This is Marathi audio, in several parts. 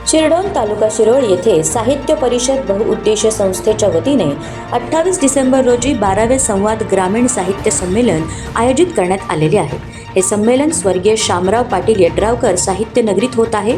शिरडोन तालुका शिरोळ येथे साहित्य परिषद बहुउद्देशीय संस्थेच्या वतीने 28 डिसेंबर रोजी 12वे संवाद ग्रामीण साहित्य संमेलन आयोजित करण्यात आलेले आहे। हे संमेलन स्वर्गीय शामराव पाटील यड्रावकर साहित्य नगरीत होत आहे।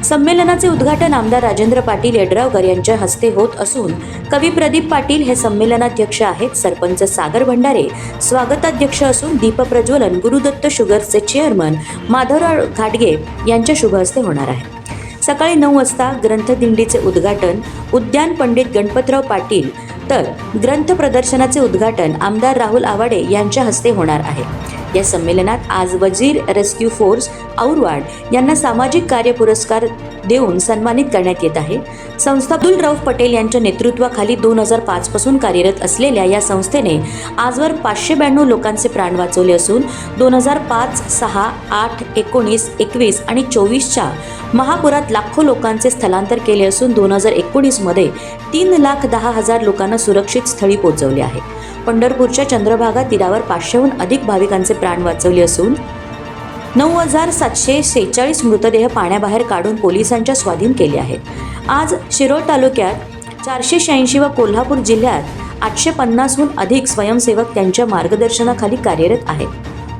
संमेलनाचे उद्घाटन आमदार राजेंद्र पाटील यड्रावकर यांच्या हस्ते होत असून कवी प्रदीप पाटील हे संमेलनाध्यक्ष आहेत। सरपंच सागर भंडारे स्वागताध्यक्ष असून दीप प्रज्वलन गुरुदत्त शुगर्सचे चेअरमन माधवराव घाटगे यांच्या शुभ हस्ते होणार आहे। सकाळी 9 वाजता ग्रंथदिंडीचे उद्घाटन उद्यान पंडित गणपतराव पाटील तर ग्रंथ प्रदर्शनाचे उद्घाटन आमदार राहुल आवाडे यांच्या हस्ते होणार आहे। या संमेलनात आज वजीर रेस्क्यू फोर्स औरवाड यांना सामाजिक कार्य पुरस्कार देऊन सन्मानित करण्यात येत आहे। संस्था अब्दुल रऊफ पटेल यांच्या नेतृत्वाखाली 2005 पासून कार्यरत असलेल्या या संस्थेने आजवर 592 लोकांचे प्राण वाचवले असून 2005, 6, 8, 19, 21 आणि 24च्या महापुरात लाखो लोकांचे स्थलांतर केले असून 2019 मध्ये 3,10,000 लोकांना सुरक्षित स्थळी पोहोचवले आहे। पंढरपूरच्या चंद्रभागा तीरावर 500हून अधिक भाविकांचे प्राण वाचवले असून 9,746 मृतदेह पाण्याबाहेर काढून पोलिसांच्या स्वाधीन केले आहेत। आज शिरोळ तालुक्यात 486 व कोल्हापूर जिल्ह्यात 850हून अधिक स्वयंसेवक त्यांच्या मार्गदर्शनाखाली कार्यरत आहेत।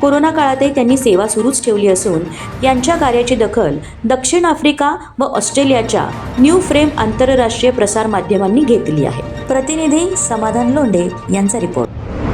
कोरोना काळातही त्यांनी सेवा सुरूच ठेवली असून यांच्या कार्याची दखल दक्षिण आफ्रिका व ऑस्ट्रेलियाच्या न्यू फ्रेम आंतरराष्ट्रीय प्रसार माध्यमांनी घेतली आहे। प्रतिनिधी समाधान लोंढे यांचा रिपोर्ट।